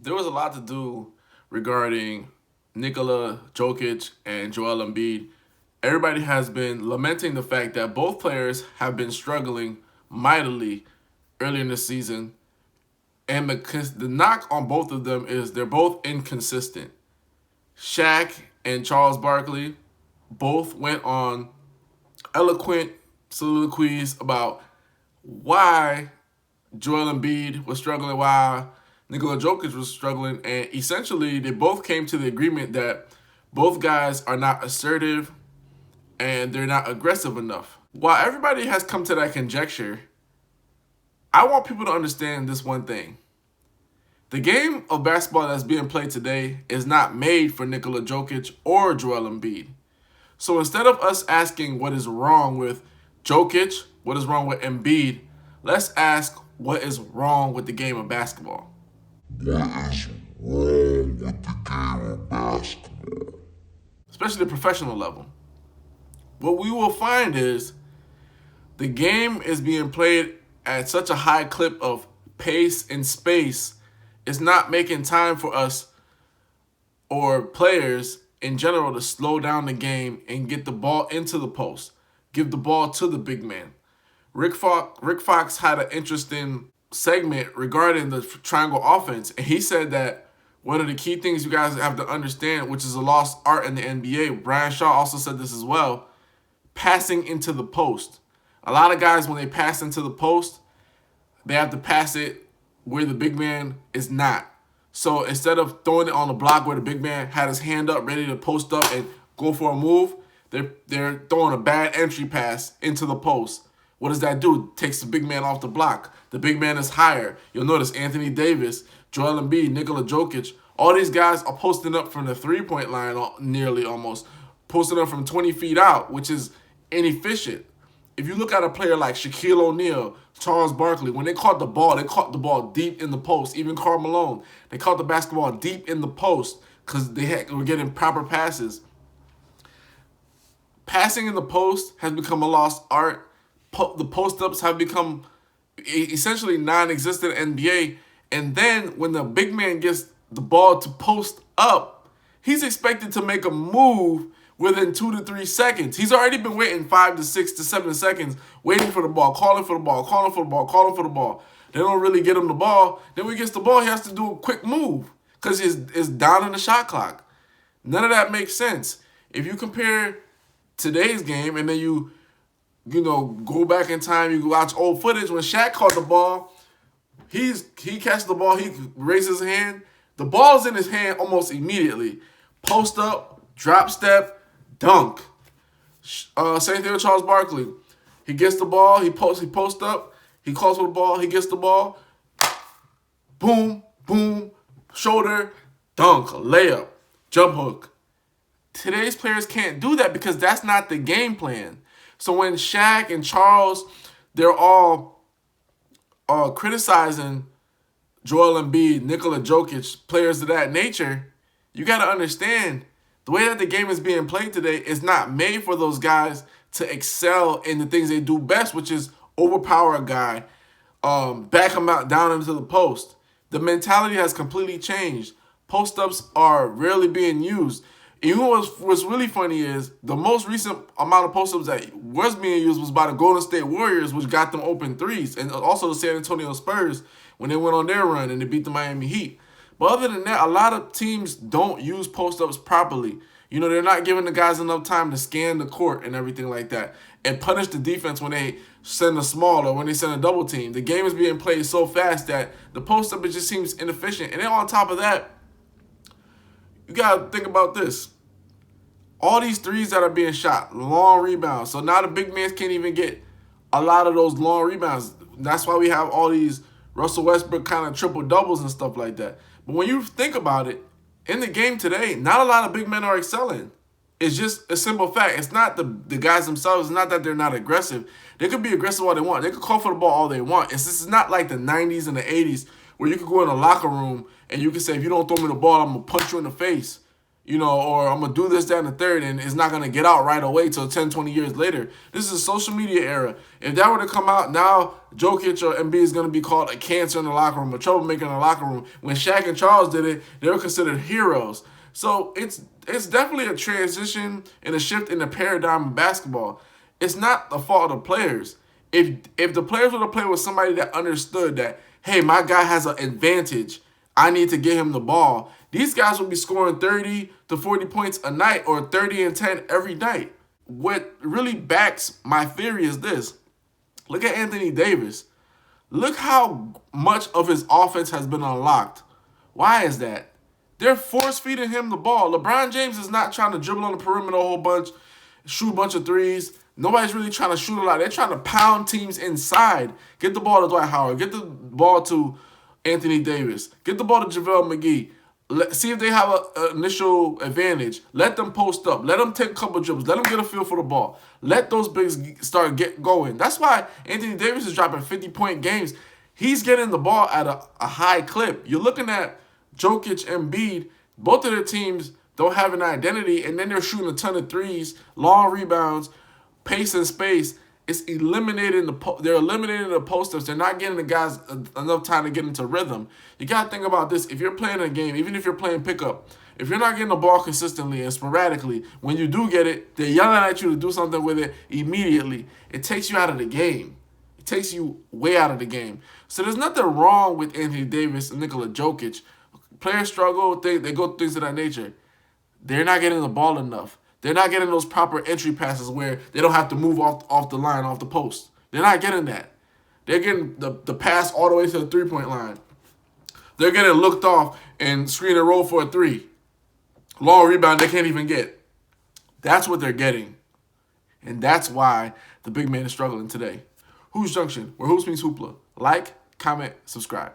There was a lot to do regarding Nikola Jokic and Joel Embiid. Everybody has been lamenting the fact that both players have been struggling mightily early in the season. And the knock on both of them is they're both inconsistent. Shaq and Charles Barkley both went on eloquent soliloquies about why Joel Embiid was struggling, why Nikola Jokic was struggling, and essentially they both came to the agreement that both guys are not assertive and they're not aggressive enough. While everybody has come to that conjecture, I want people to understand this one thing. The game of basketball that's being played today is not made for Nikola Jokic or Joel Embiid. So instead of us asking what is wrong with Jokic, what is wrong with Embiid, let's ask what is wrong with the game of basketball. What is wrong with the game of basketball? Especially the professional level. What we will find is the game is being played at such a high clip of pace and space, it's not making time for us or players in general to slow down the game and get the ball into the post, give the ball to the big man. Rick Fox had an interesting segment regarding the triangle offense, and he said that one of the key things you guys have to understand, which is a lost art in the NBA, Brian Shaw also said this as well, passing into the post. A lot of guys, when they pass into the post, they have to pass it where the big man is not. So instead of throwing it on the block where the big man had his hand up, ready to post up and go for a move, they're throwing a bad entry pass into the post. What does that do? It takes the big man off the block. The big man is higher. You'll notice Anthony Davis, Joel Embiid, Nikola Jokic, all these guys are posting up from the three-point line nearly almost, posting up from 20 feet out, which is inefficient. If you look at a player like Shaquille O'Neal, Charles Barkley, when they caught the ball deep in the post. Even Karl Malone, they caught the basketball deep in the post because they were getting proper passes. Passing in the post has become a lost art. The post-ups have become essentially non-existent in NBA. And then when the big man gets the ball to post up, he's expected to make a move within 2 to 3 seconds. He's already been waiting 5 to 6 to 7 seconds, waiting for the ball, calling for the ball, calling for the ball, calling for the ball. They don't really get him the ball. Then when he gets the ball, he has to do a quick move because it's down in the shot clock. None of that makes sense. If you compare today's game and then you go back in time, you watch old footage when Shaq caught the ball, he catches the ball, he raises his hand, the ball's in his hand almost immediately. Post up, drop step, dunk. Same thing with Charles Barkley. He gets the ball, he post up, he calls for the ball, he gets the ball, boom, boom, shoulder, dunk, layup, jump hook. Today's players can't do that because that's not the game plan. So when Shaq and Charles, they're all criticizing Joel Embiid, Nikola Jokic, players of that nature, you got to understand the way that the game is being played today is not made for those guys to excel in the things they do best, which is overpower a guy, back him out down into the post. The mentality has completely changed. Post-ups are rarely being used. Even what's really funny is the most recent amount of post-ups that was being used was by the Golden State Warriors, which got them open threes, and also the San Antonio Spurs when they went on their run and they beat the Miami Heat. But other than that, a lot of teams don't use post-ups properly. They're not giving the guys enough time to scan the court and everything like that and punish the defense when they send a small or when they send a double team. The game is being played so fast that the post-up, it just seems inefficient. And then on top of that, you got to think about this. All these threes that are being shot, long rebounds. So now the big man can't even get a lot of those long rebounds. That's why we have all these Russell Westbrook kind of triple doubles and stuff like that. But when you think about it, in the game today, not a lot of big men are excelling. It's just a simple fact. It's not the guys themselves. It's not that they're not aggressive. They could be aggressive all they want. They could call for the ball all they want. This is not like the 90s and the 80s where you could go in a locker room and you could say, if you don't throw me the ball, I'm going to punch you in the face. or I'm going to do this down the third, and it's not going to get out right away till 10, 20 years later. This is a social media era. If that were to come out now, Jokic or Embiid is going to be called a cancer in the locker room, a troublemaker in the locker room. When Shaq and Charles did it, they were considered heroes. So it's definitely a transition and a shift in the paradigm of basketball. It's not the fault of the players. If the players were to play with somebody that understood that, hey, my guy has an advantage, I need to get him the ball, these guys will be scoring 30 to 40 points a night or 30 and 10 every night. What really backs my theory is this. Look at Anthony Davis. Look how much of his offense has been unlocked. Why is that? They're force-feeding him the ball. LeBron James is not trying to dribble on the perimeter a whole bunch, shoot a bunch of threes. Nobody's really trying to shoot a lot. They're trying to pound teams inside. Get the ball to Dwight Howard. Get the ball to Anthony Davis. Get the ball to JaVale McGee. See if they have an initial advantage. Let them post up. Let them take a couple dribbles. Let them get a feel for the ball. Let those bigs start going. That's why Anthony Davis is dropping 50-point games. He's getting the ball at a high clip. You're looking at Jokic and Embiid. Both of their teams don't have an identity, and then they're shooting a ton of threes, long rebounds, pace and space. It's eliminating they're eliminating the post-ups. They're not getting the guys enough time to get into rhythm. You got to think about this. If you're playing a game, even if you're playing pickup, if you're not getting the ball consistently and sporadically, when you do get it, they're yelling at you to do something with it immediately. It takes you out of the game. It takes you way out of the game. So there's nothing wrong with Anthony Davis and Nikola Jokic. Players struggle. They go through things of that nature. They're not getting the ball enough. They're not getting those proper entry passes where they don't have to move off the line, off the post. They're not getting that. They're getting the pass all the way to the three-point line. They're getting looked off and screen and roll for a three. Long rebound they can't even get. That's what they're getting. And that's why the big man is struggling today. Hoops Junction, where hoops means hoopla. Like, comment, subscribe.